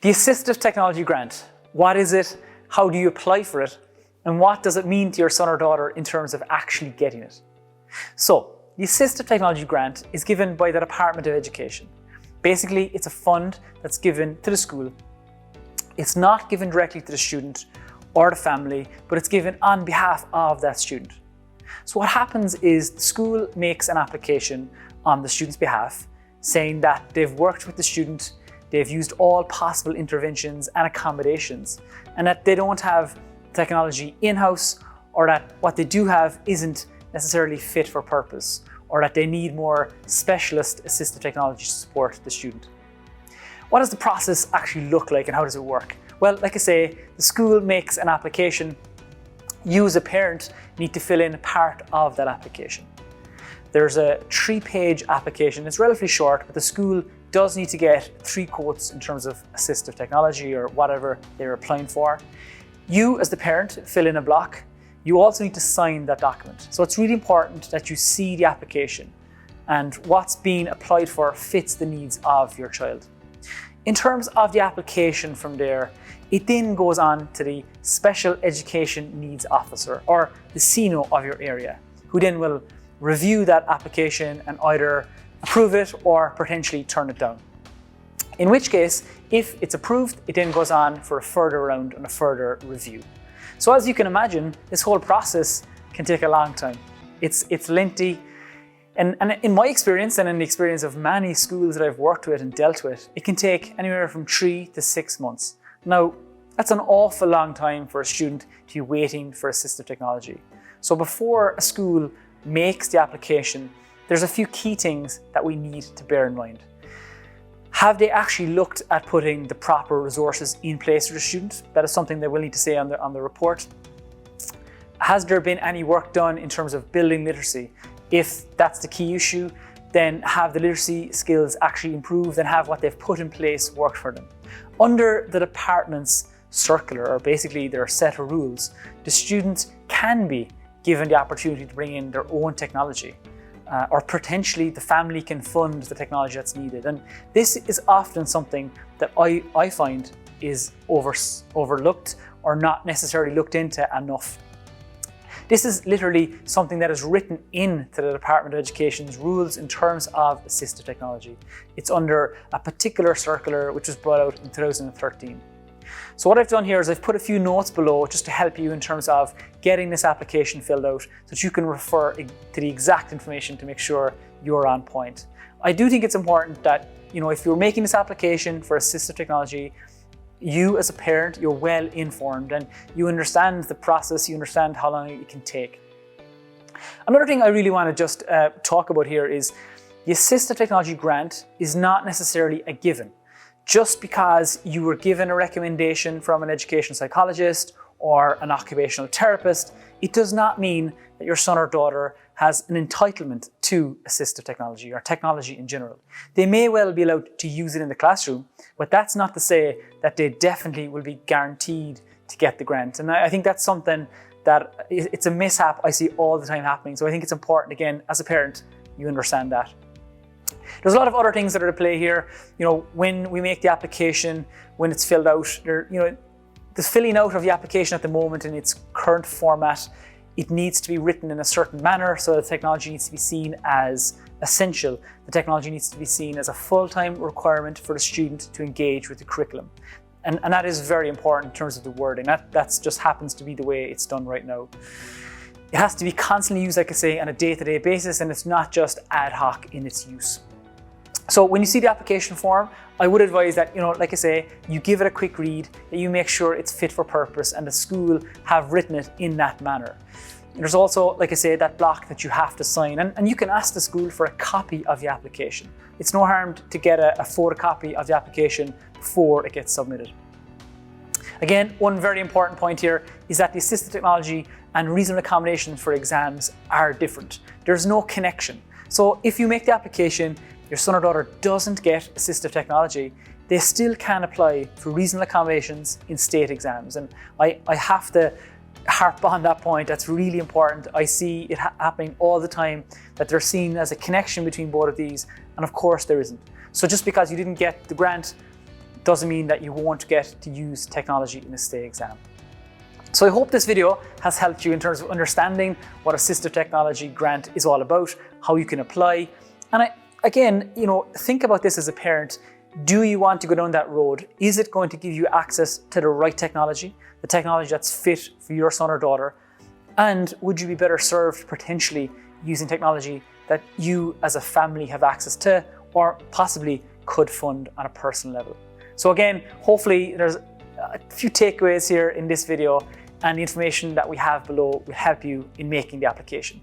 The Assistive Technology Grant. What is it? How do you apply for it? And what does it mean to your son or daughter in terms of actually getting it? So, the Assistive Technology Grant is given by the Department of Education. Basically, it's a fund that's given to the school. It's not given directly to the student or the family, but it's given on behalf of that student. So what happens is the school makes an application on the student's behalf, saying that they've worked with the student, they've used all possible interventions and accommodations, and that they don't have technology in-house, or that what they do have isn't necessarily fit for purpose, or that they need more specialist assistive technology to support the student. What does the process actually look like and how does it work? Well, like I say, the school makes an application. You as a parent need to fill in part of that application. There's a 3-page application. It's relatively short, but the school does need to get 3 quotes in terms of assistive technology or whatever they're applying for. You as the parent fill in a block. You also need to sign that document. So it's really important that you see the application and what's being applied for fits the needs of your child. In terms of the application from there, it then goes on to the Special Education Needs Officer, or the SENO of your area, who then will review that application and either approve it or potentially turn it down. In which case, if it's approved, it then goes on for a further round and a further review. So as you can imagine, this whole process can take a long time. It's lengthy, and in my experience and in the experience of many schools that I've worked with and dealt with, it can take anywhere from 3 to 6 months. Now, that's an awful long time for a student to be waiting for assistive technology. So before a school makes the application, there's a few key things that we need to bear in mind. Have they actually looked at putting the proper resources in place for the student? That is something they will need to say on the report. Has there been any work done in terms of building literacy? If that's the key issue, then have the literacy skills actually improved and have what they've put in place worked for them? Under the department's circular, or basically their set of rules, the students can be given the opportunity to bring in their own technology, or potentially the family can fund the technology that's needed. And this is often something that I find is overlooked or not necessarily looked into enough. This is literally something that is written into the Department of Education's rules in terms of assistive technology. It's under a particular circular which was brought out in 2013. So what I've done here is I've put a few notes below just to help you in terms of getting this application filled out so that you can refer to the exact information to make sure you're on point. I do think it's important that, if you're making this application for assistive technology, you as a parent, you're well informed and you understand the process, you understand how long it can take. Another thing I really want to just talk about here is the Assistive Technology Grant is not necessarily a given. Just because you were given a recommendation from an educational psychologist or an occupational therapist, it does not mean that your son or daughter has an entitlement to assistive technology or technology in general. They may well be allowed to use it in the classroom, but that's not to say that they definitely will be guaranteed to get the grant. And I think that's something that it's a mishap I see all the time happening. So I think it's important, again, as a parent, you understand that. There's a lot of other things that are at play here. When we make the application, when it's filled out, the filling out of the application at the moment in its current format, it needs to be written in a certain manner, so the technology needs to be seen as essential. The technology needs to be seen as a full-time requirement for the student to engage with the curriculum. And that is very important in terms of the wording. That just happens to be the way it's done right now. It has to be constantly used, like I say, on a day-to-day basis, and it's not just ad hoc in its use. So when you see the application form, I would advise that, like I say, you give it a quick read, that you make sure it's fit for purpose and the school have written it in that manner. There's also, like I say, that block that you have to sign, and you can ask the school for a copy of the application. It's no harm to get a photocopy of the application before it gets submitted. Again, one very important point here is that the assistive technology and reasonable accommodations for exams are different. There's no connection. So if you make the application, your son or daughter doesn't get assistive technology, they still can apply for reasonable accommodations in state exams. And I have to harp on that point. That's really important. I see it happening all the time, that they're seen as a connection between both of these, and of course there isn't. So just because you didn't get the grant doesn't mean that you won't get to use technology in a state exam. So I hope this video has helped you in terms of understanding what assistive technology grant is all about, how you can apply. And again, think about this as a parent. Do you want to go down that road? Is it going to give you access to the right technology, the technology that's fit for your son or daughter? And would you be better served potentially using technology that you as a family have access to, or possibly could fund on a personal level? So again, hopefully there's a few takeaways here in this video, and the information that we have below will help you in making the application.